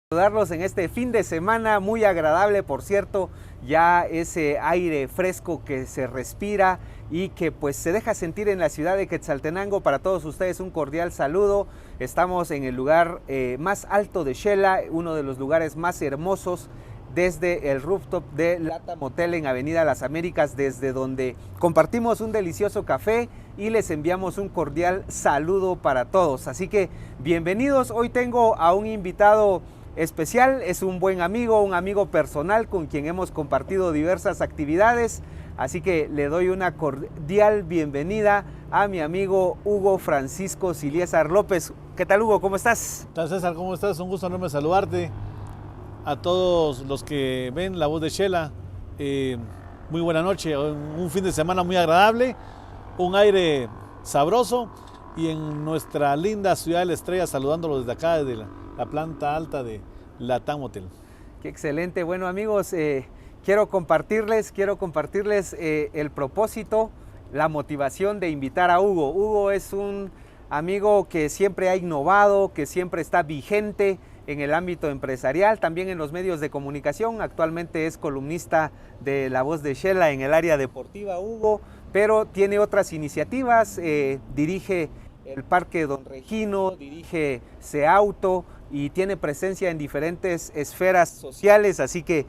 Saludarlos en este fin de semana muy agradable, por cierto, ya ese aire fresco que se respira y que pues se deja sentir en la ciudad de Quetzaltenango. Para todos ustedes un cordial saludo. Estamos en el lugar más alto de Xela, uno de los lugares más hermosos desde el rooftop de Latam Hotel en Avenida Las Américas, desde donde compartimos un delicioso café y les enviamos un cordial saludo para todos. Así que bienvenidos. Hoy tengo a un invitado especial, es un buen amigo, un amigo personal con quien hemos compartido diversas actividades, así que le doy una cordial bienvenida a mi amigo Hugo Francisco Siliesar López. ¿Qué tal, Hugo? ¿Cómo estás? ¿Qué tal, César? ¿Cómo estás? Un gusto enorme saludarte. A todos los que ven La Voz de Xela, muy buena noche, un fin de semana muy agradable, un aire sabroso y en nuestra linda ciudad de la Estrella, saludándolos desde acá, desde la planta alta de Latam Hotel. Qué excelente. Bueno, amigos, quiero compartirles el propósito, la motivación de invitar a Hugo. Hugo es un amigo que siempre ha innovado, que siempre está vigente en el ámbito empresarial, también en los medios de comunicación. Actualmente es columnista de La Voz de Xela en el área deportiva, Hugo, pero tiene otras iniciativas, dirige el Parque Don Regino, dirige CEAuto y tiene presencia en diferentes esferas sociales, así que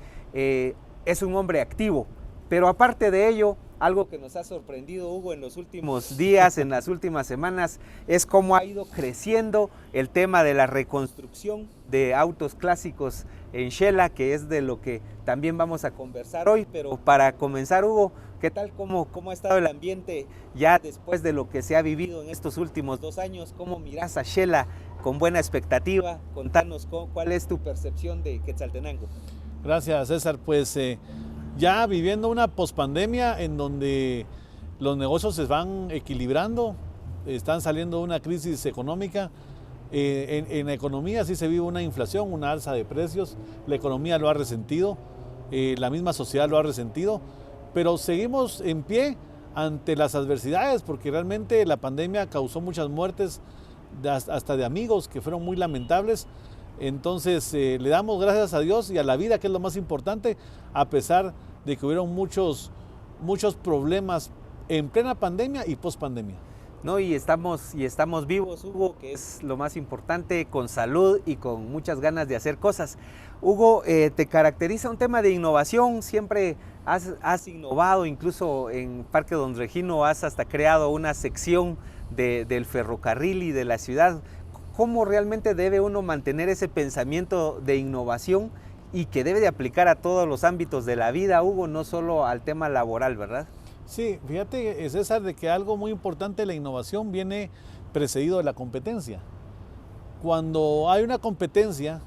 es un hombre activo. Pero aparte de ello, algo que nos ha sorprendido, Hugo, en los últimos días, en las últimas semanas, es cómo ha ido creciendo el tema de la reconstrucción de autos clásicos en Xela, que es de lo que también vamos a conversar hoy. Pero para comenzar, Hugo, ¿qué tal? ¿Cómo ha estado el ambiente ya después de lo que se ha vivido en estos últimos 2 años? ¿Cómo miras a Xela con buena expectativa? Contanos cuál es tu percepción de Quetzaltenango. Gracias, César. Pues ya viviendo una pospandemia en donde los negocios se van equilibrando, están saliendo de una crisis económica. En la economía sí se vive una inflación, una alza de precios, la economía lo ha resentido, la misma sociedad lo ha resentido, pero seguimos en pie ante las adversidades porque realmente la pandemia causó muchas muertes, hasta de amigos que fueron muy lamentables. Entonces le damos gracias a Dios y a la vida, que es lo más importante, a pesar de que hubieron muchos problemas en plena pandemia y pospandemia. No, y estamos vivos, Hugo, que es lo más importante, con salud y con muchas ganas de hacer cosas. Hugo, te caracteriza un tema de innovación, siempre has innovado, incluso en Parque Don Regino has hasta creado una sección del ferrocarril y de la ciudad. ¿Cómo realmente debe uno mantener ese pensamiento de innovación y que debe de aplicar a todos los ámbitos de la vida, Hugo, no solo al tema laboral, verdad? Sí, fíjate, César, de que algo muy importante de la innovación viene precedido de la competencia. Cuando hay una competencia,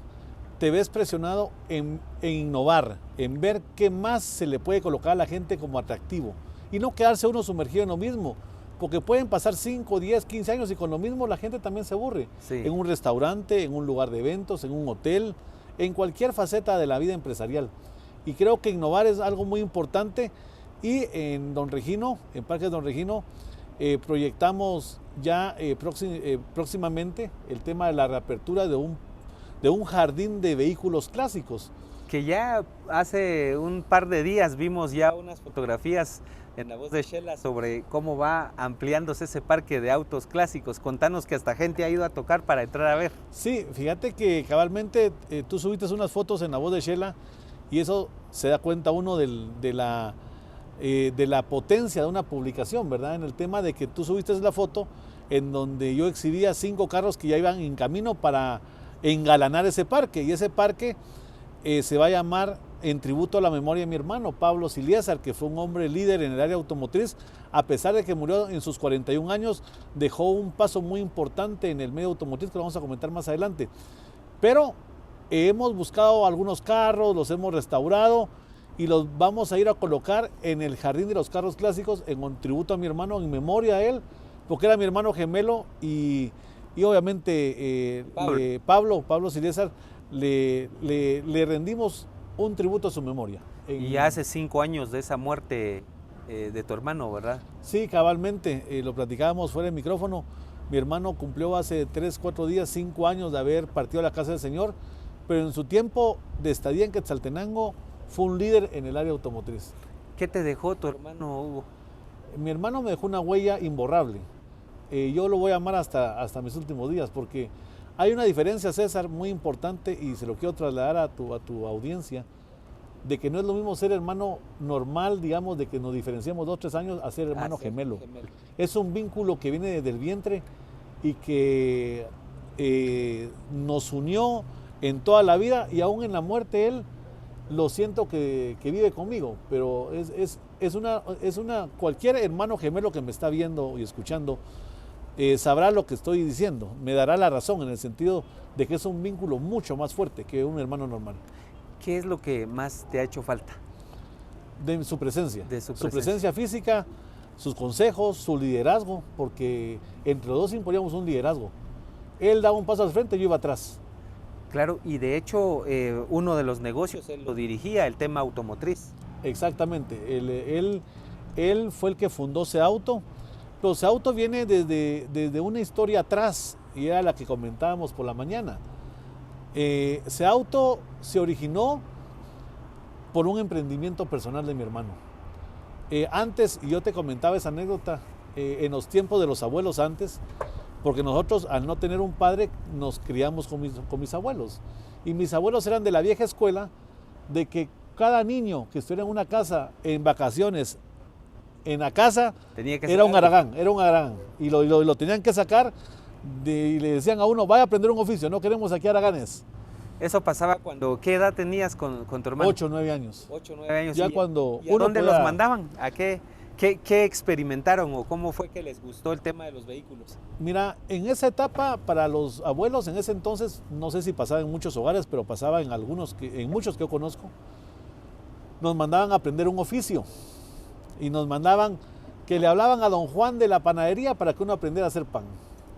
te ves presionado en innovar, en ver qué más se le puede colocar a la gente como atractivo y no quedarse uno sumergido en lo mismo, porque pueden pasar 5, 10, 15 años y con lo mismo la gente también se aburre. Sí. En un restaurante, en un lugar de eventos, en un hotel, en cualquier faceta de la vida empresarial. Y creo que innovar es algo muy importante. Y en Don Regino, en Parque Don Regino, proyectamos ya próximamente el tema de la reapertura de un jardín de vehículos clásicos. Que ya hace un par de días vimos ya unas fotografías en La Voz de Xela sobre cómo va ampliándose ese parque de autos clásicos. Contanos que hasta gente ha ido a tocar para entrar a ver. Sí, fíjate que cabalmente tú subiste unas fotos en La Voz de Xela y eso se da cuenta uno de la potencia de una publicación, ¿verdad? En el tema de que tú subiste la foto en donde yo exhibía 5 carros que ya iban en camino para engalanar ese parque, y ese parque se va a llamar en tributo a la memoria de mi hermano Pablo Siliesar, que fue un hombre líder en el área automotriz. A pesar de que murió en sus 41 años, dejó un paso muy importante en el medio automotriz, que lo vamos a comentar más adelante. Pero hemos buscado algunos carros, los hemos restaurado y los vamos a ir a colocar en el jardín de los carros clásicos en tributo a mi hermano, en memoria a él, porque era mi hermano gemelo y obviamente Pablo Siliesar le rendimos un tributo a su memoria. Y hace 5 años de esa muerte de tu hermano, ¿verdad? Sí, cabalmente, lo platicábamos fuera del micrófono. Mi hermano cumplió hace 3, 4 días 5 años de haber partido a la casa del Señor pero en su tiempo de estadía en Quetzaltenango fue un líder en el área automotriz. ¿Qué te dejó tu hermano Hugo? Mi hermano me dejó una huella imborrable. Yo lo voy a amar hasta mis últimos días, porque hay una diferencia, César, muy importante, y se lo quiero trasladar a tu audiencia, de que no es lo mismo ser hermano normal, digamos, de que nos diferenciamos 2 o 3 años, a ser hermano gemelo. Es un vínculo que viene desde el vientre y que nos unió en toda la vida, y aún en la muerte él lo siento que vive conmigo, pero cualquier hermano gemelo que me está viendo y escuchando sabrá lo que estoy diciendo, me dará la razón en el sentido de que es un vínculo mucho más fuerte que un hermano normal. ¿Qué es lo que más te ha hecho falta? De su presencia. Su presencia física, sus consejos, su liderazgo, porque entre los dos imponíamos un liderazgo. Él daba un paso al frente, yo iba atrás. Claro, y de hecho uno de los negocios él lo dirigía, el tema automotriz. Exactamente, él fue el que fundó Seauto, pero Seauto viene desde una historia atrás, y era la que comentábamos por la mañana. Seauto se originó por un emprendimiento personal de mi hermano. Antes, y yo te comentaba esa anécdota, en los tiempos de los abuelos antes, porque nosotros al no tener un padre nos criamos con mis abuelos. Y mis abuelos eran de la vieja escuela, de que cada niño que estuviera en una casa en vacaciones, en la casa, era un aragán. Y lo tenían que sacar y le decían a uno, vaya a aprender un oficio, no queremos aquí araganes. Eso pasaba cuando, ¿qué edad tenías con tu hermano? 8 o 9 años. 8 o 9 años. Ya cuando ¿Y a dónde los mandaban? ¿A qué experimentaron o cómo fue que les gustó el tema de los vehículos? Mira, en esa etapa para los abuelos, en ese entonces, no sé si pasaba en muchos hogares, pero pasaba en muchos que yo conozco, nos mandaban a aprender un oficio y nos mandaban que le hablaban a don Juan de la panadería para que uno aprendiera a hacer pan.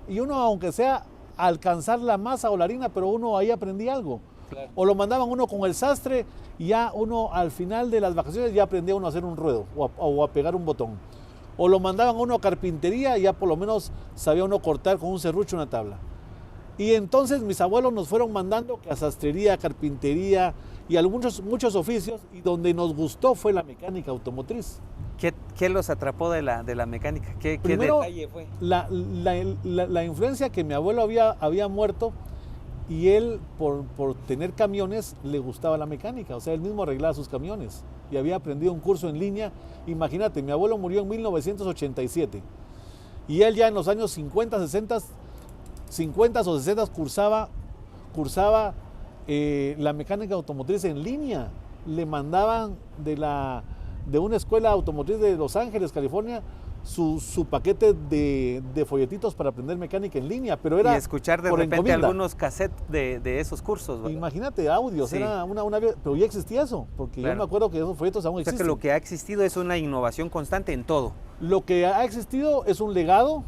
Y uno, aunque sea alcanzar la masa o la harina, pero uno ahí aprendía algo. Claro. O lo mandaban uno con el sastre y ya uno al final de las vacaciones ya aprendía uno a hacer un ruedo o a pegar un botón. O lo mandaban uno a carpintería y ya por lo menos sabía uno cortar con un serrucho una tabla. Y entonces mis abuelos nos fueron mandando a sastrería, carpintería y a muchos oficios, y donde nos gustó fue la mecánica automotriz. ¿Qué los atrapó de la mecánica? ¿Qué detalle fue? La influencia que mi abuelo había muerto, y él por tener camiones le gustaba la mecánica, o sea, él mismo arreglaba sus camiones y había aprendido un curso en línea. Imagínate, mi abuelo murió en 1987 y él ya en los años 50 o 60 cursaba la mecánica automotriz en línea. Le mandaban de una escuela automotriz de Los Ángeles, California, su paquete de folletitos para aprender mecánica en línea, pero era y escuchar de repente encomienda. Algunos cassettes de esos cursos, ¿verdad? Imagínate, audios, sí. Era pero ya existía eso, porque claro. Yo me acuerdo que esos folletos aún existen. O sea, que lo que ha existido es una innovación constante en todo. Lo que ha existido es un legado.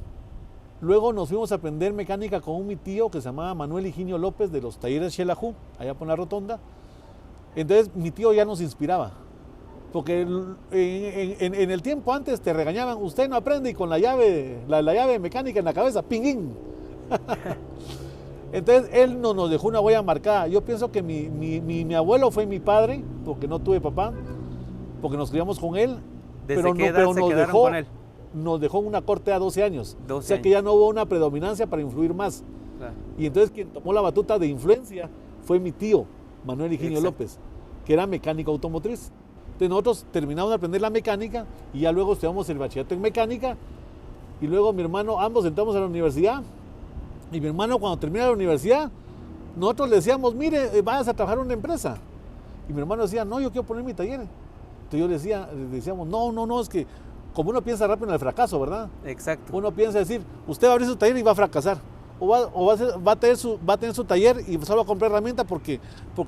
Luego nos fuimos a aprender mecánica con mi tío que se llamaba Manuel Higinio López, de los talleres Xelajú, allá por la Rotonda. Entonces mi tío ya nos inspiraba, porque en el tiempo antes te regañaban, usted no aprende, y con la llave mecánica en la cabeza, ¡pinguín! Entonces él nos dejó una huella marcada. Yo pienso que mi abuelo fue mi padre, porque no tuve papá, porque nos criamos con él. ¿Desde qué edad se quedaron con él? Nos dejó una corte a 12 años. O sea que ya no hubo una predominancia para influir más. Claro. Y entonces quien tomó la batuta de influencia fue mi tío, Manuel Higinio López, que era mecánico automotriz. Entonces nosotros terminamos de aprender la mecánica y ya luego estudiamos el bachillerato en mecánica, y luego mi hermano, ambos entramos a la universidad, y mi hermano cuando termina la universidad, nosotros le decíamos, mire, vayas a trabajar en una empresa. Y mi hermano decía, no, yo quiero poner mi taller. Entonces le decíamos, no, es que como uno piensa rápido en el fracaso, ¿verdad? Exacto. Uno piensa decir, usted va a abrir su taller y va a fracasar. O va a tener su taller y solo va a comprar herramientas porque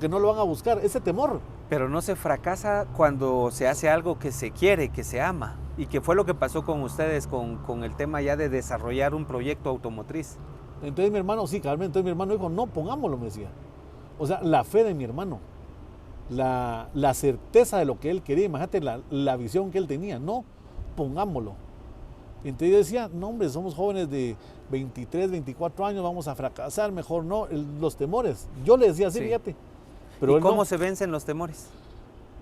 no lo van a buscar. Ese temor. Pero no se fracasa cuando se hace algo que se quiere, que se ama. Y que fue lo que pasó con ustedes con el tema ya de desarrollar un proyecto automotriz. Entonces mi hermano, sí, cabrón, entonces mi hermano dijo, no, pongámoslo, me decía. O sea, la fe de mi hermano. La certeza de lo que él quería. Imagínate la visión que él tenía. No, pongámoslo. Entonces yo decía, no hombre, somos jóvenes de 23, 24 años, vamos a fracasar, mejor no, los temores. Yo le decía así, Sí. fíjate. Pero ¿Y él cómo no, se vencen los temores?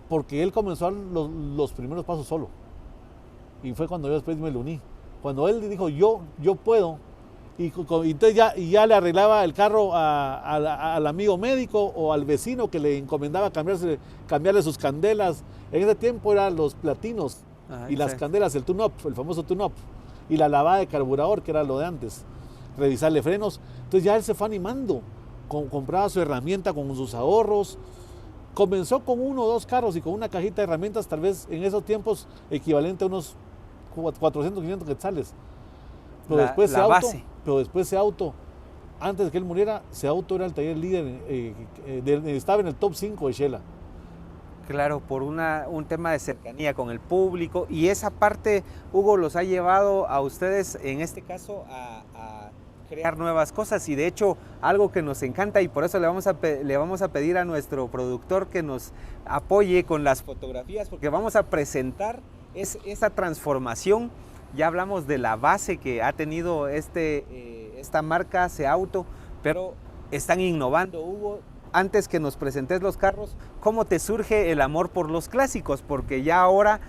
porque él comenzó a dar los primeros pasos solo. Y fue cuando yo después me lo uní. Cuando él dijo, yo puedo, y entonces ya le arreglaba el carro al amigo médico o al vecino que le encomendaba cambiarle sus candelas. En ese tiempo eran los platinos Ajá, y las sí. candelas, el tune-up, el famoso tune-up, y la lavada de carburador, que era lo de antes, revisarle frenos. Entonces ya él se fue animando, compraba su herramienta con sus ahorros. Comenzó con 1 o 2 carros y con una cajita de herramientas, tal vez en esos tiempos equivalente a unos 400, 500 quetzales. Pero después La base. ese auto, antes de que él muriera, ese auto era el taller líder, estaba en el top 5 de Shela. Claro, por un tema de cercanía con el público, y esa parte, Hugo, los ha llevado a ustedes, en este caso, a crear nuevas cosas, y de hecho, algo que nos encanta, y por eso le vamos a pedir a nuestro productor que nos apoye con las fotografías, porque vamos a presentar esa transformación. Ya hablamos de la base que ha tenido esta marca, Auto, pero están innovando, Hugo. Antes que nos presentes los carros, ¿cómo te surge el amor por los clásicos? Porque ya ahora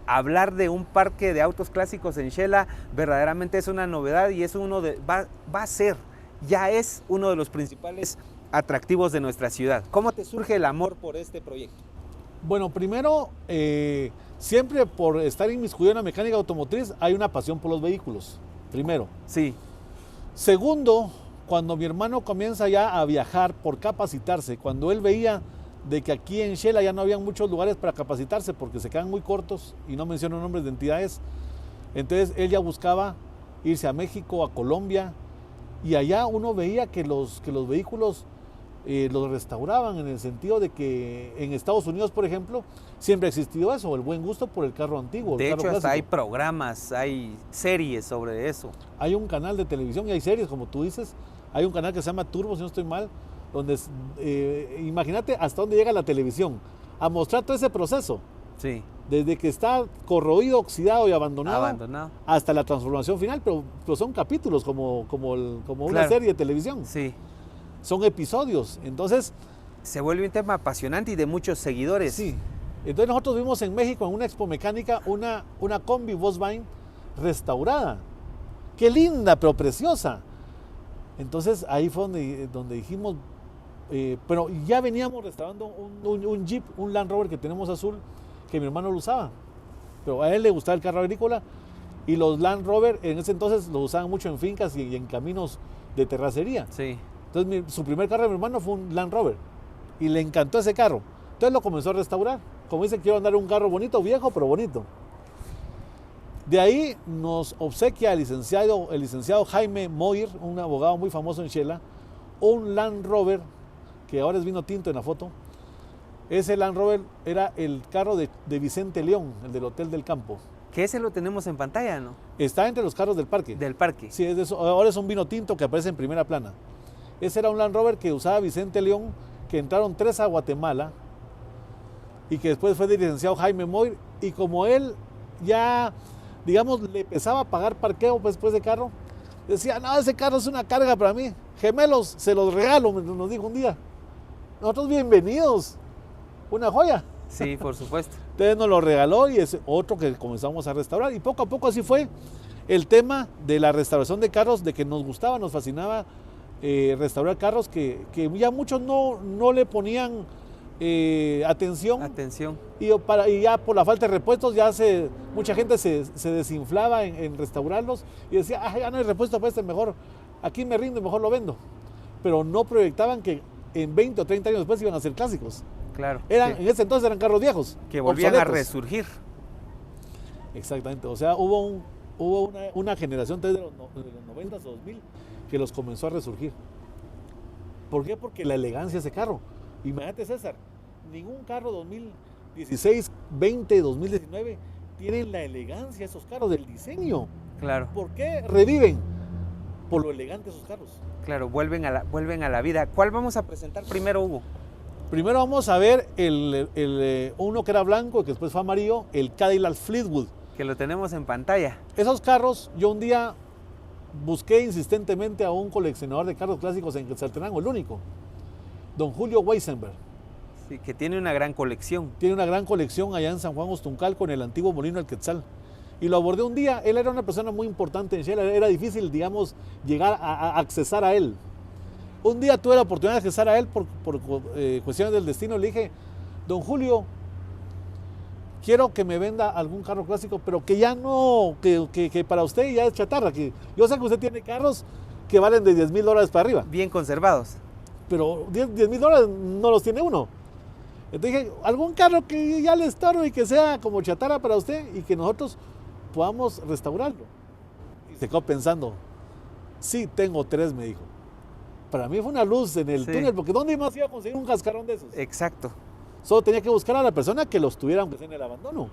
hablar de un parque de autos clásicos en Shela verdaderamente es una novedad, y es ya es uno de los principales atractivos de nuestra ciudad. ¿Cómo te surge el amor por este proyecto? Bueno, primero, siempre por estar inmiscuido en la mecánica automotriz, hay una pasión por los vehículos, primero. Sí. Segundo, cuando mi hermano comienza ya a viajar por capacitarse, cuando él veía de que aquí en Shela ya no había muchos lugares para capacitarse porque se quedan muy cortos, y no menciono nombres de entidades, entonces él ya buscaba irse a México, a Colombia, y allá uno veía que los vehículos los restauraban, en el sentido de que en Estados Unidos, por ejemplo, siempre ha existido eso, el buen gusto por el carro antiguo. De el carro hecho, hasta clásico. hay programas, hay series sobre eso. Hay un canal de televisión y hay series, como tú dices. Hay un canal que se llama Turbo, si no estoy mal, donde imagínate hasta dónde llega la televisión, a mostrar todo ese proceso. Sí. Desde que está corroído, oxidado y abandonado. Hasta la transformación final, pero son capítulos como una Claro. serie de televisión. Sí. Son episodios. Entonces, Se vuelve un tema apasionante y de muchos seguidores. sí. Entonces nosotros vimos en México, en una expo mecánica, una combi Volkswagen restaurada. Qué linda, pero preciosa. Entonces ahí fue donde dijimos, pero ya veníamos restaurando un Jeep, un Land Rover que tenemos azul, que mi hermano lo usaba. Pero a él le gustaba el carro agrícola, y los Land Rover en ese entonces lo usaban mucho en fincas y en caminos de terracería. Sí. Entonces su primer carro de mi hermano fue un Land Rover, y le encantó ese carro. Entonces lo comenzó a restaurar. Como dicen, quiero andar un carro bonito, viejo, pero bonito. De ahí nos obsequia el licenciado Jaime Moir, un abogado muy famoso en Shela, un Land Rover, que ahora es vino tinto en la foto. Ese Land Rover era el carro de Vicente León, el del Hotel del Campo. Que ese lo tenemos en pantalla, ¿no? Está entre los carros del parque. Del parque. Sí, es de eso. Ahora es un vino tinto que aparece en primera plana. Ese era un Land Rover que usaba Vicente León, que entraron 3 a Guatemala, y que después fue del licenciado Jaime Moir, y como él ya, digamos, le pesaba pagar parqueo después de carro, decía, no, ese carro es una carga para mí, gemelos, se los regalo, nos dijo un día. Nosotros, bienvenidos, una joya. Sí, por supuesto. Entonces nos lo regaló, y es otro que comenzamos a restaurar, y poco a poco así fue el tema de la restauración de carros, de que nos gustaba, nos fascinaba restaurar carros que ya muchos no le ponían atención. Y ya por la falta de repuestos, mucha gente se desinflaba en restaurarlos, y decía, ya no hay repuesto para este, mejor aquí me rindo y mejor lo vendo. Pero no proyectaban que en 20 o 30 años después iban a ser clásicos. Claro. En ese entonces eran carros viejos, que volvían obsoletos. a resurgir. Exactamente, o sea, hubo una generación de los 90 o 2000 que los comenzó a resurgir. ¿Por qué? Porque la elegancia de ese carro. Imagínate, César, ningún carro 2016, 20, 2019 tienen la elegancia de esos carros, del diseño. Claro. ¿Por qué reviven? Por lo elegante de esos carros. Claro, vuelven a la vida. ¿Cuál vamos a presentar primero, Hugo? Primero vamos a ver uno que era blanco, que después fue amarillo, el Cadillac Fleetwood. Que lo tenemos en pantalla. Esos carros, yo un día busqué insistentemente a un coleccionador de carros clásicos en Quetzaltenango, el único, don Julio Weisenberg. Sí, que tiene una gran colección. Tiene una gran colección allá en San Juan Ostuncalco, en el antiguo Molino del Quetzal. Y lo abordé un día. Él era una persona muy importante en Xela, era difícil, digamos, llegar a accesar a él. Un día tuve la oportunidad de accesar a él por cuestiones del destino. Le dije, don Julio, quiero que me venda algún carro clásico, pero que ya no, que para usted ya es chatarra. Que yo sé que usted tiene carros que valen de $10,000 para arriba. Bien conservados. Pero $10,000 no los tiene uno. Entonces dije, algún carro que ya le estorbe y que sea como chatarra para usted y que nosotros podamos restaurarlo. Y se quedó pensando, sí, tengo 3, me dijo. Para mí fue una luz en el túnel, porque ¿dónde más iba a conseguir un cascarón de esos? Exacto. Solo tenía que buscar a la persona que los tuviera, aunque sea en el abandono.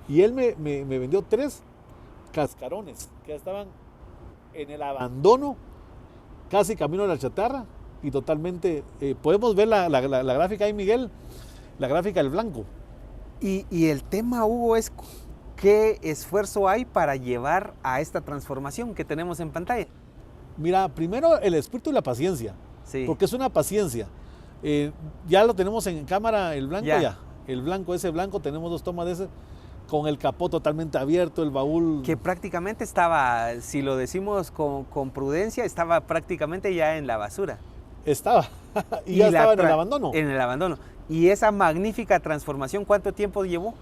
Y él me vendió 3 cascarones que ya estaban en el abandono, casi camino a la chatarra, y totalmente, podemos ver la gráfica ahí, Miguel, la gráfica del blanco. Y el tema, Hugo, es qué esfuerzo hay para llevar a esta transformación que tenemos en pantalla. Mira, primero el espíritu y la paciencia, Sí. porque es una paciencia. Ya lo tenemos en cámara, el blanco ya. El blanco, ese blanco, tenemos 2 tomas de ese, con el capó totalmente abierto, el baúl. Que prácticamente estaba, si lo decimos con prudencia, estaba prácticamente ya en la basura. Estaba, y ya estaba en el abandono. En el abandono. Y esa magnífica transformación, ¿cuánto tiempo llevó?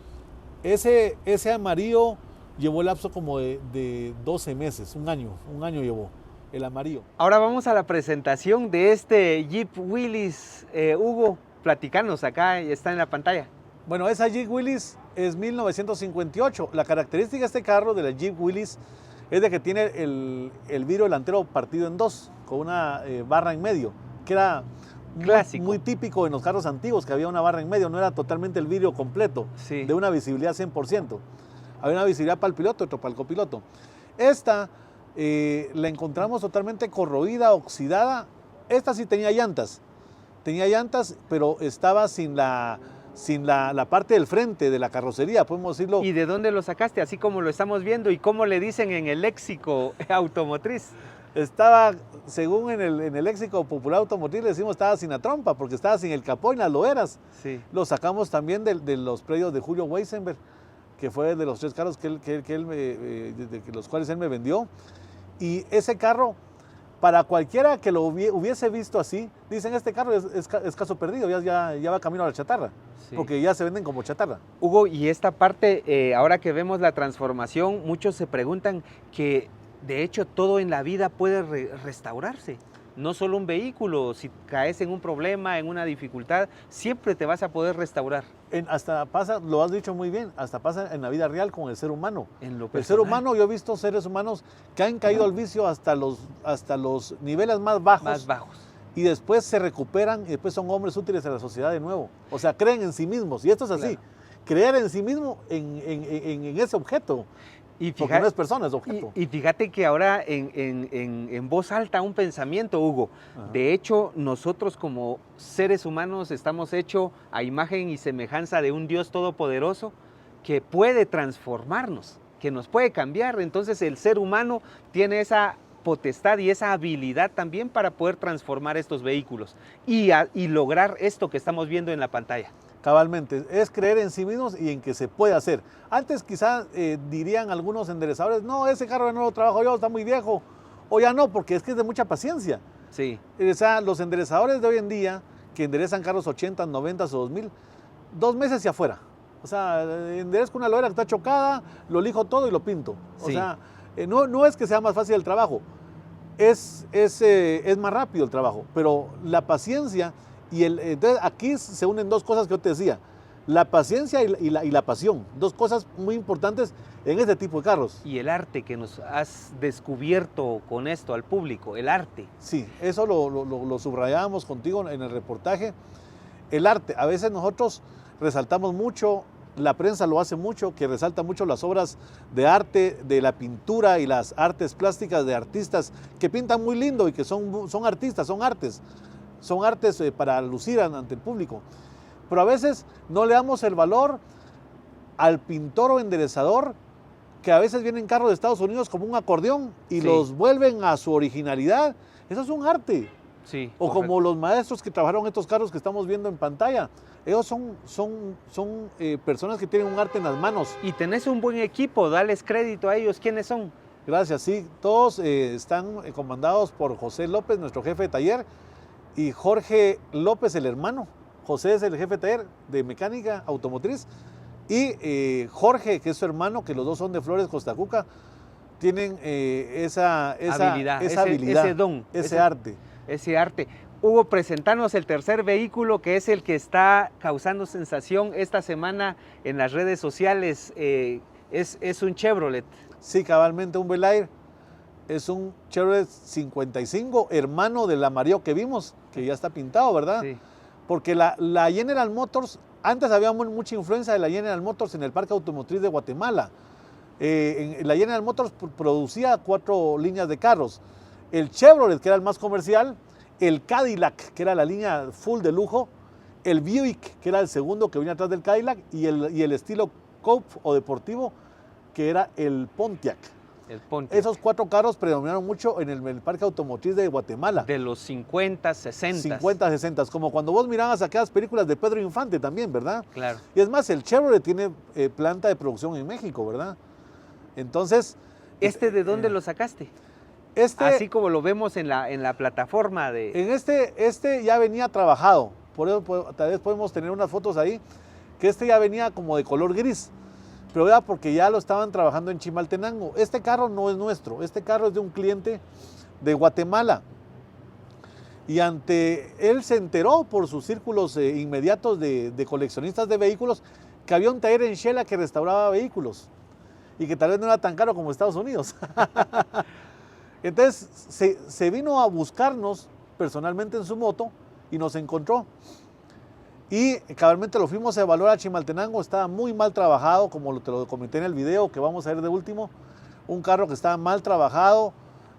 Ese amarillo llevó el lapso como de 12 meses, un año llevó el amarillo. Ahora vamos a la presentación de este Jeep Willys. Hugo, platicanos, acá está en la pantalla. Bueno, esa Jeep Willys es 1958. La característica de este carro, de la Jeep Willys, es de que tiene el vidrio delantero partido en 2, con una barra en medio, que era clásico, muy típico en los carros antiguos, que había una barra en medio, no era totalmente el vidrio completo, sí, de una visibilidad 100%. Había una visibilidad para el piloto y otra para el copiloto. Esta la encontramos totalmente corroída, oxidada. Esta sí tenía llantas, pero estaba sin la parte del frente de la carrocería, podemos decirlo. ¿Y de dónde lo sacaste? Así como lo estamos viendo, y cómo le dicen en el léxico automotriz. Estaba, según en el léxico popular automotriz, le decimos estaba sin la trompa, porque estaba sin el capó y las loderas. Sí. Lo sacamos también de los predios de Julio Weisenberg, que fue de los 3 carros de los cuales él me vendió. Y ese carro, para cualquiera que lo hubiese visto así, dicen, este carro es caso perdido, ya va camino a la chatarra, sí, porque ya se venden como chatarra. Hugo, y esta parte, ahora que vemos la transformación, muchos se preguntan que de hecho todo en la vida puede restaurarse. No solo un vehículo, si caes en un problema, en una dificultad, siempre te vas a poder restaurar. Hasta pasa, lo has dicho muy bien, hasta pasa en la vida real con el ser humano. En lo el ser humano, yo he visto seres humanos que han caído al vicio hasta los niveles más bajos. Y después se recuperan y después son hombres útiles a la sociedad de nuevo. O sea, creen en sí mismos. Y esto es así, claro, creer en sí mismo en ese objeto. Y porque no es persona, es objeto. Y fíjate que ahora en voz alta un pensamiento, Hugo. Ajá. De hecho, nosotros como seres humanos estamos hechos a imagen y semejanza de un Dios todopoderoso que puede transformarnos, que nos puede cambiar. Entonces el ser humano tiene esa potestad y esa habilidad también para poder transformar estos vehículos y lograr esto que estamos viendo en la pantalla. Cabalmente, es creer en sí mismos y en que se puede hacer. Antes quizás dirían algunos enderezadores, no, ese carro no lo trabajo yo, está muy viejo, o ya no, porque es que es de mucha paciencia. Sí. O sea, los enderezadores de hoy en día, que enderezan carros 80, 90 o 2000, 2 meses y afuera. O sea, enderezco una lodera que está chocada, lo lijo todo y lo pinto. O sea, no es que sea más fácil el trabajo, es más rápido el trabajo, pero la paciencia... entonces aquí se unen 2 cosas que yo te decía, la paciencia y la pasión, 2 cosas muy importantes en este tipo de carros. Y el arte que nos has descubierto con esto al público, el arte. Sí, eso lo subrayábamos contigo en el reportaje. El arte, a veces nosotros resaltamos mucho, la prensa lo hace mucho, que resalta mucho las obras de arte, de la pintura y las artes plásticas de artistas que pintan muy lindo y que son artistas, son artes. Son artes para lucir ante el público. Pero a veces no le damos el valor al pintor o enderezador, que a veces vienen carros de Estados Unidos como un acordeón y Sí. los vuelven a su originalidad. Eso es un arte. Sí, O correcto. como los maestros que trabajaron estos carros que estamos viendo en pantalla. Ellos son personas que tienen un arte en las manos. Y tenés un buen equipo, dales crédito a ellos. ¿Quiénes son? Gracias, sí. Todos están comandados por José López, nuestro jefe de taller, y Jorge López, el hermano. José es el jefe de taller de mecánica automotriz. Y Jorge, que es su hermano, que los dos son de Flores, Costa Cuca, tienen esa habilidad, ese don, ese arte. Ese arte. Hugo, presentanos el tercer vehículo que es el que está causando sensación esta semana en las redes sociales. Es un Chevrolet. Sí, cabalmente un Bel Air. Es un Chevrolet 55, hermano del Amarillo que vimos, que ya está pintado, ¿verdad? Sí. Porque la General Motors, antes había mucha influencia de la General Motors en el parque automotriz de Guatemala. La General Motors producía 4 líneas de carros. El Chevrolet, que era el más comercial, el Cadillac, que era la línea full de lujo, el Buick, que era el segundo que venía atrás del Cadillac, y el estilo Coupe o deportivo, que era el Pontiac. El Pontiac. Esos 4 carros predominaron mucho en el parque automotriz de Guatemala. De los 50, 60. 50, 60, como cuando vos mirabas aquellas películas de Pedro Infante también, ¿verdad? Claro. Y es más, el Chevrolet tiene planta de producción en México, ¿verdad? Entonces... ¿De dónde lo sacaste? Así como lo vemos en la plataforma de... En este ya venía trabajado, por eso tal vez podemos tener unas fotos ahí, que este ya venía como de color gris, pero era porque ya lo estaban trabajando en Chimaltenango. Este carro no es nuestro, este carro es de un cliente de Guatemala. Y él se enteró por sus círculos inmediatos de coleccionistas de vehículos que había un taller en Shela que restauraba vehículos y que tal vez no era tan caro como Estados Unidos. Entonces se vino a buscarnos personalmente en su moto y nos encontró. Y cabalmente lo fuimos a evaluar a Chimaltenango, estaba muy mal trabajado, como te lo comenté en el video que vamos a ver de último. Un carro que estaba mal trabajado.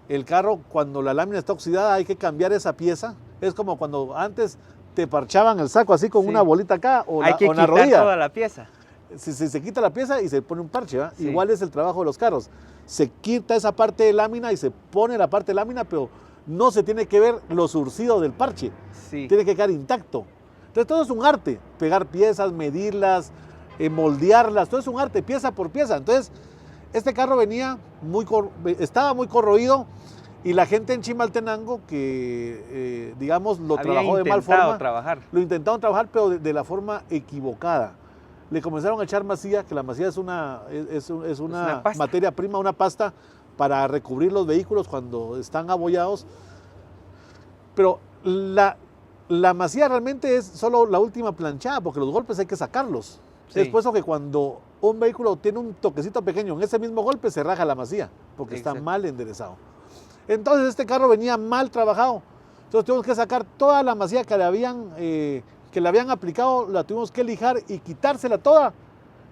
El carro, cuando la lámina está oxidada, hay que cambiar esa pieza. Es como cuando antes te parchaban el saco así con una bolita acá o hay que o en la quitar rodilla. toda la pieza. Se quita la pieza y se pone un parche, ¿verdad? Sí. Igual es el trabajo de los carros. Se quita esa parte de lámina y se pone la parte de lámina, pero no se tiene que ver lo surcido del parche. Sí. Tiene que quedar intacto. Entonces todo es un arte. Pegar piezas, medirlas, moldearlas, todo es un arte, pieza por pieza. Entonces este carro estaba muy corroído y la gente en Chimaltenango que, digamos, lo trabajó de mal forma. Lo intentaron trabajar, pero de la forma equivocada. Le comenzaron a echar masilla, que la masilla es una materia prima, una pasta para recubrir los vehículos cuando están abollados. Pero la masilla realmente es solo la última planchada, porque los golpes hay que sacarlos. Sí. Es por eso que cuando un vehículo tiene un toquecito pequeño, en ese mismo golpe se raja la masilla, porque está mal enderezado. Entonces este carro venía mal trabajado. Entonces tuvimos que sacar toda la masilla que le habían aplicado, la tuvimos que lijar y quitársela toda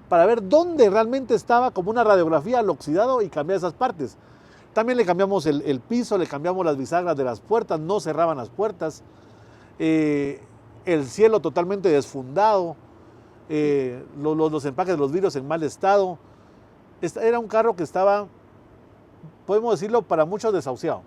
para ver dónde realmente estaba, como una radiografía al oxidado, y cambiar esas partes. También le cambiamos el piso, le cambiamos las bisagras de las puertas, no cerraban las puertas. El cielo totalmente desfundado, los empaques de los vidrios en mal estado. Era un carro que estaba, podemos decirlo, para muchos desahuciado.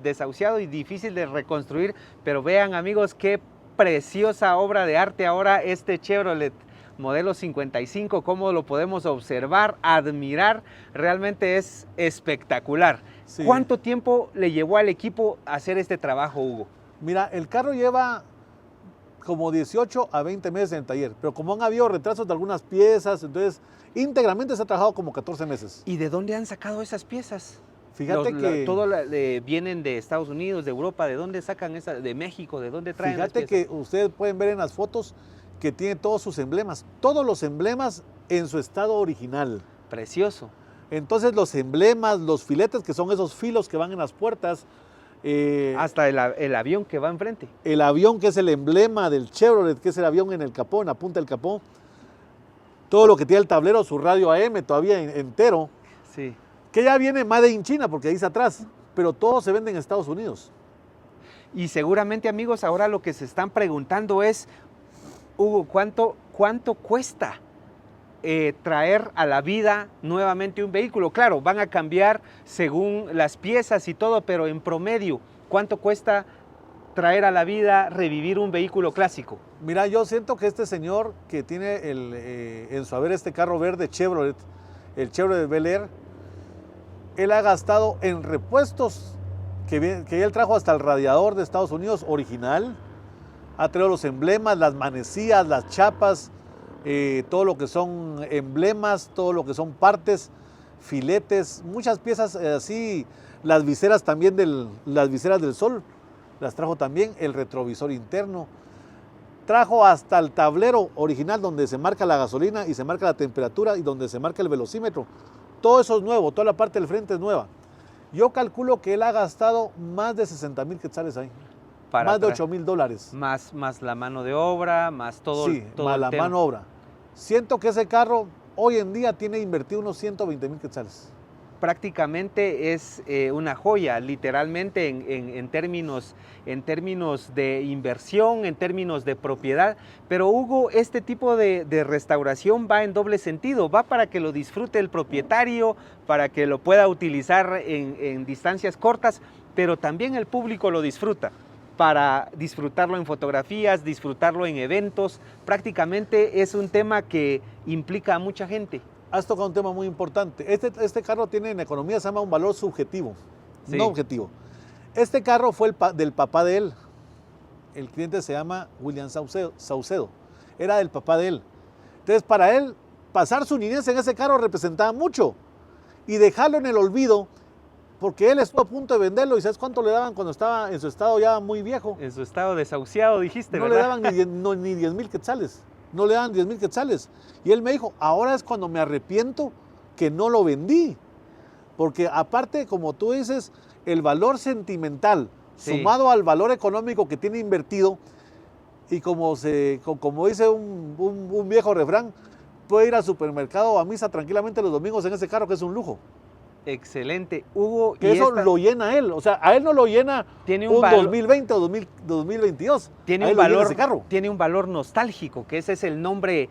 Desahuciado y difícil de reconstruir, pero vean, amigos, qué preciosa obra de arte ahora este Chevrolet modelo 55, cómo lo podemos observar, admirar, realmente es espectacular. Sí. ¿Cuánto tiempo le llevó al equipo hacer este trabajo, Hugo? Mira, el carro lleva como 18 a 20 meses en el taller, pero como han habido retrasos de algunas piezas, entonces íntegramente se ha trabajado como 14 meses. ¿Y de dónde han sacado esas piezas? Fíjate que... vienen de Estados Unidos, de Europa, ¿de dónde sacan esa? ¿De México? ¿De dónde traen las piezas? Fíjate que ustedes pueden ver en las fotos que tiene todos sus emblemas, todos los emblemas en su estado original. Precioso. Entonces los emblemas, los filetes, que son esos filos que van en las puertas. Hasta el avión que va enfrente. El avión que es el emblema del Chevrolet, que es el avión en el capó, en la punta del capó. Todo lo que tiene el tablero, su radio AM todavía entero. Sí. Que ya viene Made in China, porque ahí está atrás. Pero todo se vende en Estados Unidos. Y seguramente, amigos, ahora lo que se están preguntando es, Hugo, ¿cuánto cuesta traer a la vida nuevamente un vehículo. Claro, van a cambiar según las piezas y todo, pero en promedio, ¿cuánto cuesta traer a la vida, revivir un vehículo clásico? Mira, yo siento que este señor que tiene en su haber este carro verde Chevrolet, el Chevrolet Bel Air, él ha gastado en repuestos que él trajo hasta el radiador de Estados Unidos original, ha traído los emblemas, las manecillas, las chapas, todo lo que son emblemas, todo lo que son partes, filetes, muchas piezas así, las viseras también, las viseras del sol, las trajo también, el retrovisor interno, trajo hasta el tablero original donde se marca la gasolina y se marca la temperatura y donde se marca el velocímetro. Todo eso es nuevo, toda la parte del frente es nueva. Yo calculo que él ha gastado más de 60,000 quetzales ahí. Más de $8,000. Más la mano de obra, más todo, sí, todo más el la tema. mano de obra. Siento que ese carro hoy en día tiene invertido unos 120,000 quetzales. Prácticamente es una joya, literalmente en términos de inversión, en términos de propiedad. Pero Hugo, este tipo de restauración va en doble sentido, va para que lo disfrute el propietario, para que lo pueda utilizar en distancias cortas, pero también el público lo disfruta, para disfrutarlo en fotografías, disfrutarlo en eventos. Prácticamente es un tema que implica a mucha gente. Has tocado un tema muy importante. Este carro tiene en economía, se llama un valor subjetivo, sí, no objetivo. Este carro fue del papá de él. El cliente se llama William Saucedo. Era del papá de él. Entonces, para él, pasar su niñez en ese carro representaba mucho. Y dejarlo en el olvido, porque él estuvo a punto de venderlo. ¿Y sabes cuánto le daban cuando estaba en su estado ya muy viejo? En su estado desahuciado, dijiste, no ¿verdad? No le daban ni 10,000 quetzales. No le daban 10,000 quetzales. Y él me dijo, ahora es cuando me arrepiento que no lo vendí. Porque aparte, como tú dices, el valor sentimental, sí, sumado al valor económico que tiene invertido, y como dice un viejo refrán, puede ir al supermercado o a misa tranquilamente los domingos en ese carro, que es un lujo. Excelente, Hugo. Que eso lo llena a él, o sea, a él no lo llena un 2020 o 2022. Tiene un valor nostálgico, que ese es el nombre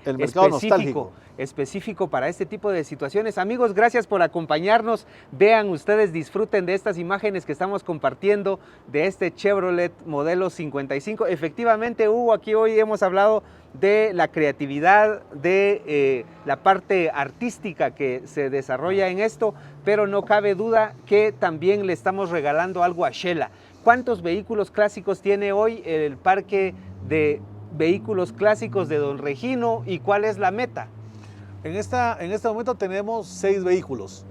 específico para este tipo de situaciones. Amigos, gracias por acompañarnos. Vean ustedes, disfruten de estas imágenes que estamos compartiendo de este Chevrolet modelo 55. Efectivamente, Hugo, aquí hoy hemos hablado de la creatividad, de la parte artística que se desarrolla en esto, pero no cabe duda que también le estamos regalando algo a Shela. ¿Cuántos vehículos clásicos tiene hoy el parque de vehículos clásicos de Don Regino y cuál es la meta? En este momento tenemos 6 vehículos.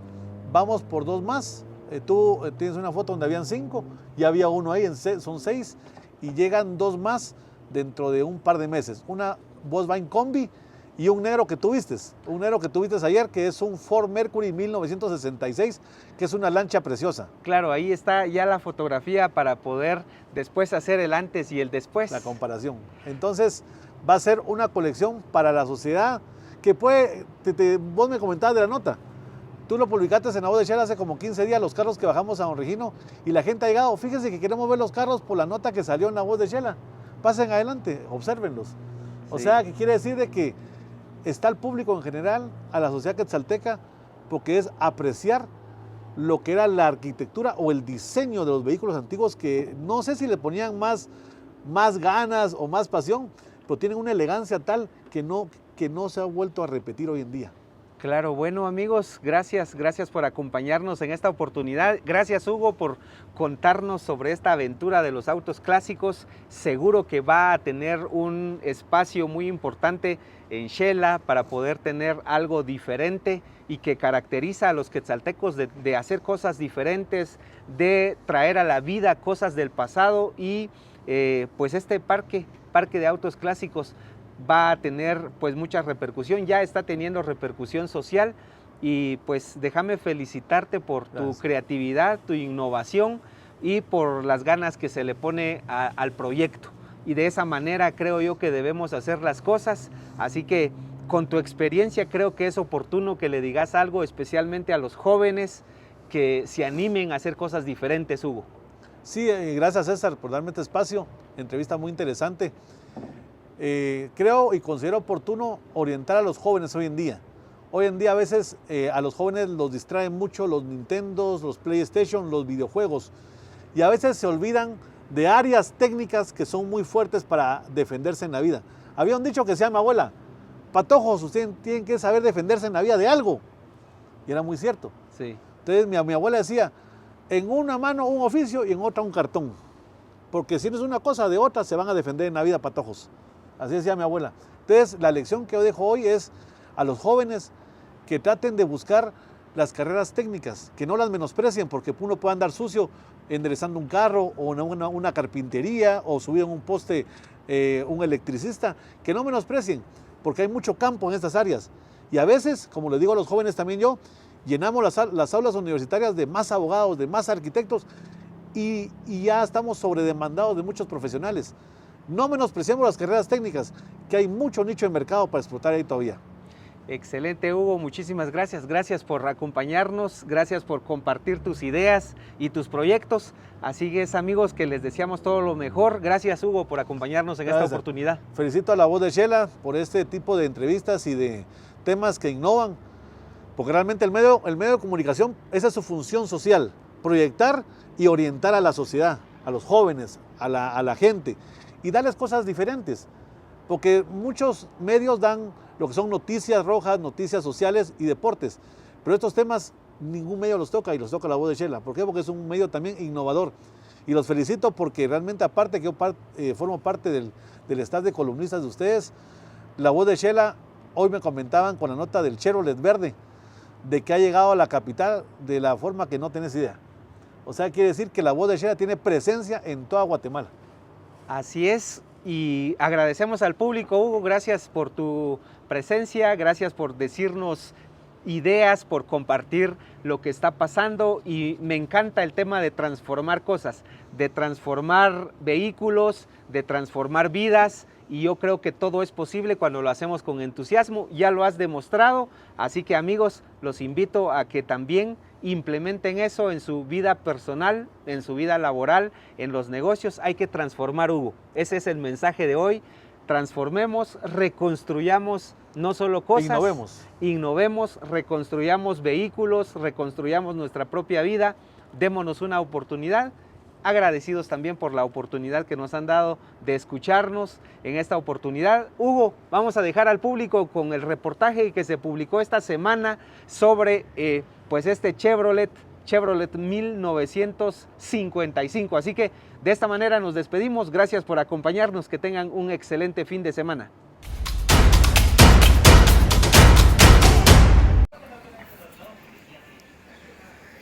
Vamos por 2 más. Tú tienes una foto donde habían 5, ya había uno ahí, son 6, y llegan 2 más dentro de un par de meses. Una Volkswagen Combi y un negro que tuviste ayer, que es un Ford Mercury 1966, que es una lancha preciosa. Claro, ahí está ya la fotografía para poder después hacer el antes y el después. La comparación. Entonces va a ser una colección para la sociedad que puede, vos me comentabas de la nota, tú lo publicaste en La Voz de Shela hace como 15 días, los carros que bajamos a Don Regino, y la gente ha llegado, fíjense que queremos ver los carros por la nota que salió en La Voz de Shela. Pasen adelante, obsérvenlos. O sea, que quiere decir de que está el público en general, a la sociedad quetzalteca, porque es apreciar lo que era la arquitectura o el diseño de los vehículos antiguos, que no sé si le ponían más ganas o más pasión, pero tienen una elegancia tal que no se ha vuelto a repetir hoy en día. Claro, bueno amigos, gracias por acompañarnos en esta oportunidad. Gracias Hugo por contarnos sobre esta aventura de los autos clásicos. Seguro que va a tener un espacio muy importante en Shela para poder tener algo diferente y que caracteriza a los quetzaltecos de hacer cosas diferentes, de traer a la vida cosas del pasado y pues este parque de autos clásicos va a tener pues mucha repercusión, ya está teniendo repercusión social y pues déjame felicitarte por tu creatividad, tu innovación y por las ganas que se le pone al proyecto. Y de esa manera creo yo que debemos hacer las cosas, así que con tu experiencia creo que es oportuno que le digas algo especialmente a los jóvenes que se animen a hacer cosas diferentes, Hugo. Sí, gracias César por darme este espacio, entrevista muy interesante. Creo y considero oportuno orientar a los jóvenes hoy en día. Hoy en día a veces a los jóvenes los distraen mucho los Nintendos, los PlayStation, los videojuegos. Y a veces se olvidan de áreas técnicas que son muy fuertes para defenderse en la vida. Había un dicho que decía mi abuela: patojos, ustedes tienen que saber defenderse en la vida de algo. Y era muy cierto. Sí. Entonces mi abuela decía, en una mano un oficio y en otra un cartón. Porque si no es una cosa, de otra se van a defender en la vida, patojos. Así decía mi abuela. Entonces la lección que yo dejo hoy es a los jóvenes que traten de buscar las carreras técnicas, que no las menosprecien, porque uno puede andar sucio enderezando un carro o una carpintería o subir en un poste un electricista, que no menosprecien, porque hay mucho campo en estas áreas. Y a veces, como les digo a los jóvenes también yo, llenamos las aulas universitarias de más abogados, de más arquitectos y ya estamos sobredemandados de muchos profesionales. No menospreciemos las carreras técnicas, que hay mucho nicho de mercado para explotar ahí todavía. Excelente, Hugo, muchísimas gracias. Gracias por acompañarnos, gracias por compartir tus ideas y tus proyectos. Así es, amigos, que les deseamos todo lo mejor. Gracias, Hugo, por acompañarnos en esta oportunidad. Felicito a La Voz de Xela por este tipo de entrevistas y de temas que innovan, porque realmente el medio de comunicación, esa es su función social, proyectar y orientar a la sociedad, a los jóvenes, a la gente, y darles cosas diferentes, porque muchos medios dan lo que son noticias rojas, noticias sociales y deportes, pero estos temas ningún medio los toca y los toca La Voz de Xela. ¿Por qué? Porque es un medio también innovador, y los felicito porque realmente, aparte que yo formo parte del staff de columnistas de ustedes, La Voz de Xela, hoy me comentaban con la nota del Chevrolet verde, de que ha llegado a la capital de la forma que no tenés idea. O sea, quiere decir que La Voz de Xela tiene presencia en toda Guatemala. Así es, y agradecemos al público, Hugo, gracias por tu presencia, gracias por decirnos ideas, por compartir lo que está pasando, y me encanta el tema de transformar cosas, de transformar vehículos, de transformar vidas, y yo creo que todo es posible cuando lo hacemos con entusiasmo. Ya lo has demostrado, así que, amigos, los invito a que también implementen eso en su vida personal, en su vida laboral, en los negocios. Hay que transformar, Hugo. Ese es el mensaje de hoy. Transformemos, reconstruyamos no solo cosas, innovemos, reconstruyamos vehículos, reconstruyamos nuestra propia vida, démonos una oportunidad. Agradecidos también por la oportunidad que nos han dado de escucharnos en esta oportunidad. Hugo, vamos a dejar al público con el reportaje que se publicó esta semana sobre pues este Chevrolet 1955. Así que de esta manera nos despedimos. Gracias por acompañarnos. Que tengan un excelente fin de semana.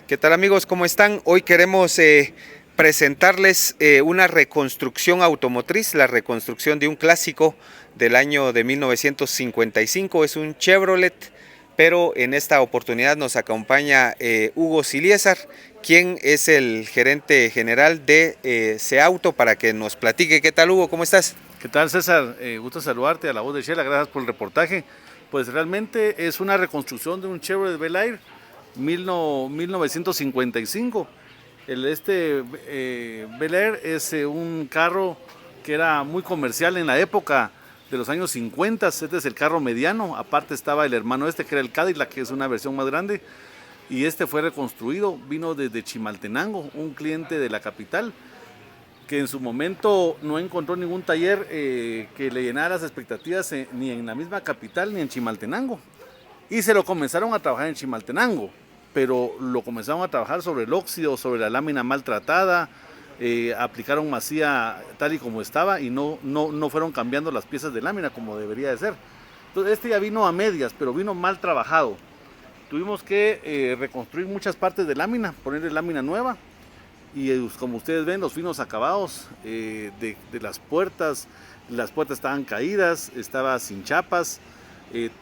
¿Qué tal, amigos? ¿Cómo están? Hoy queremos presentarles una reconstrucción automotriz, la reconstrucción de un clásico del año de 1955. Es un Chevrolet, pero en esta oportunidad nos acompaña Hugo Siliesar, quien es el gerente general de CEAuto, para que nos platique. ¿Qué tal, Hugo? ¿Cómo estás? ¿Qué tal, César? Gusto saludarte, a La Voz de Xela, gracias por el reportaje. Pues realmente es una reconstrucción de un Chevrolet Bel Air 1955. Bel Air es un carro que era muy comercial en la época de los años 50. Este es el carro mediano, aparte estaba el hermano que era el Cadillac, que es una versión más grande, y este fue reconstruido, vino desde Chimaltenango, un cliente de la capital que en su momento no encontró ningún taller que le llenara las expectativas ni en la misma capital ni en Chimaltenango, y se lo comenzaron a trabajar en Chimaltenango, pero lo comenzaron a trabajar sobre el óxido, sobre la lámina maltratada, aplicaron masía tal y como estaba y no fueron cambiando las piezas de lámina como debería de ser. Entonces este ya vino a medias, pero vino mal trabajado. Tuvimos que reconstruir muchas partes de lámina, ponerle lámina nueva, y como ustedes ven, los finos acabados de las puertas estaban caídas, estaba sin chapas,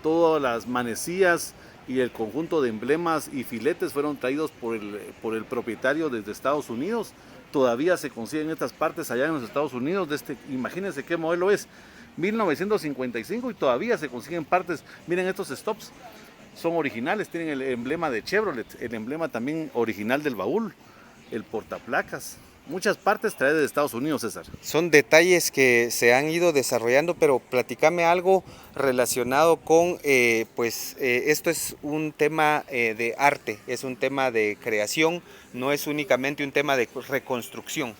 todas las manecillas y el conjunto de emblemas y filetes fueron traídos por el propietario desde Estados Unidos. Todavía se consiguen estas partes allá en los Estados Unidos. Imagínense qué modelo es, 1955, y todavía se consiguen partes. Miren, estos stops son originales, tienen el emblema de Chevrolet, el emblema también original del baúl, el portaplacas, muchas partes trae de Estados Unidos, César. Son detalles que se han ido desarrollando, pero platícame algo relacionado con, esto es un tema de arte, es un tema de creación, no es únicamente un tema de reconstrucción.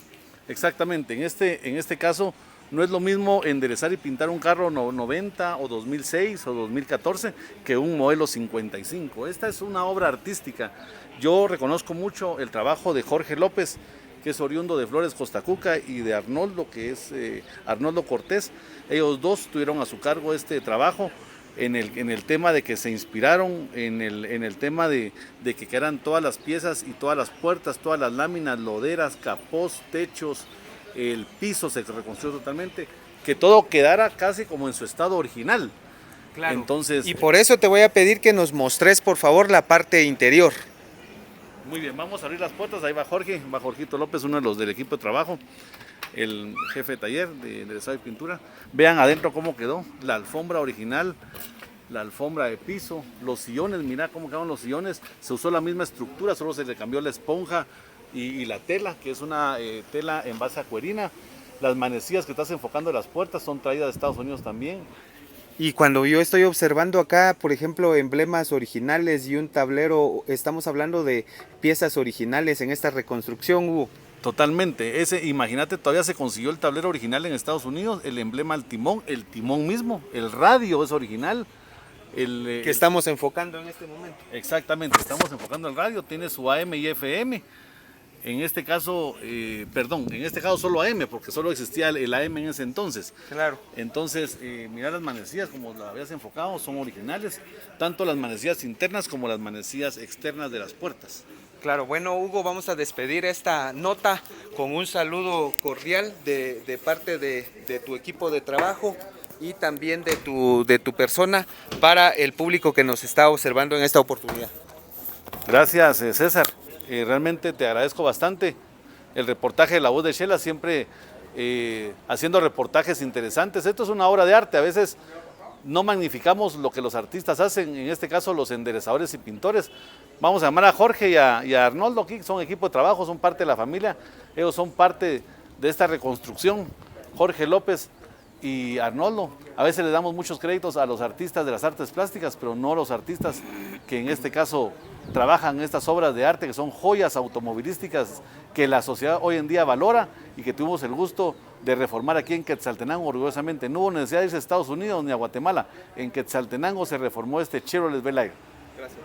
Exactamente, en este caso no es lo mismo enderezar y pintar un carro 90 o 2006 o 2014 que un modelo 55. Esta es una obra artística. Yo reconozco mucho el trabajo de Jorge López, que es oriundo de Flores, Costa Cuca, y de Arnoldo, que es Arnoldo Cortés. Ellos dos tuvieron a su cargo este trabajo en el tema de que se inspiraron, en el tema de que quedaran todas las piezas y todas las puertas, todas las láminas, loderas, capós, techos, el piso se reconstruyó totalmente, que todo quedara casi como en su estado original. Claro. Entonces, y por eso te voy a pedir que nos mostres, por favor, la parte interior. Muy bien, vamos a abrir las puertas. Ahí va Jorge, va Jorgito López, uno de los del equipo de trabajo, el jefe de taller de enderezado y pintura. Vean adentro cómo quedó, la alfombra original, la alfombra de piso, los sillones, mira cómo quedaron los sillones. Se usó la misma estructura, solo se le cambió la esponja y la tela, que es una tela en base a cuerina. Las manecillas que estás enfocando de las puertas son traídas de Estados Unidos también. Y cuando yo estoy observando acá, por ejemplo, emblemas originales y un tablero, estamos hablando de piezas originales en esta reconstrucción, Hugo. Totalmente, imagínate, todavía se consiguió el tablero original en Estados Unidos, el emblema el timón mismo, el radio es original. Que estamos enfocando en este momento. Exactamente, estamos enfocando el radio, tiene su AM y FM. En este caso, en este caso solo AM, porque solo existía el AM en ese entonces. Claro. Entonces, mira las manecillas como las habías enfocado, son originales, tanto las manecillas internas como las manecillas externas de las puertas. Claro, bueno, Hugo, vamos a despedir esta nota con un saludo cordial de parte de tu equipo de trabajo y también de tu persona para el público que nos está observando en esta oportunidad. Gracias, César. Realmente te agradezco bastante el reportaje de La Voz de Xela, siempre haciendo reportajes interesantes. Esto es una obra de arte, a veces no magnificamos lo que los artistas hacen, en este caso los enderezadores y pintores. Vamos a llamar a Jorge y a Arnoldo, aquí son equipo de trabajo, son parte de la familia, ellos son parte de esta reconstrucción. Jorge López y Arnoldo, a veces le damos muchos créditos a los artistas de las artes plásticas, pero no a los artistas que en este caso trabajan estas obras de arte, que son joyas automovilísticas que la sociedad hoy en día valora y que tuvimos el gusto de reformar aquí en Quetzaltenango orgullosamente. No hubo necesidad de irse a Estados Unidos ni a Guatemala, en Quetzaltenango se reformó este Chevrolet Bel Air. Gracias.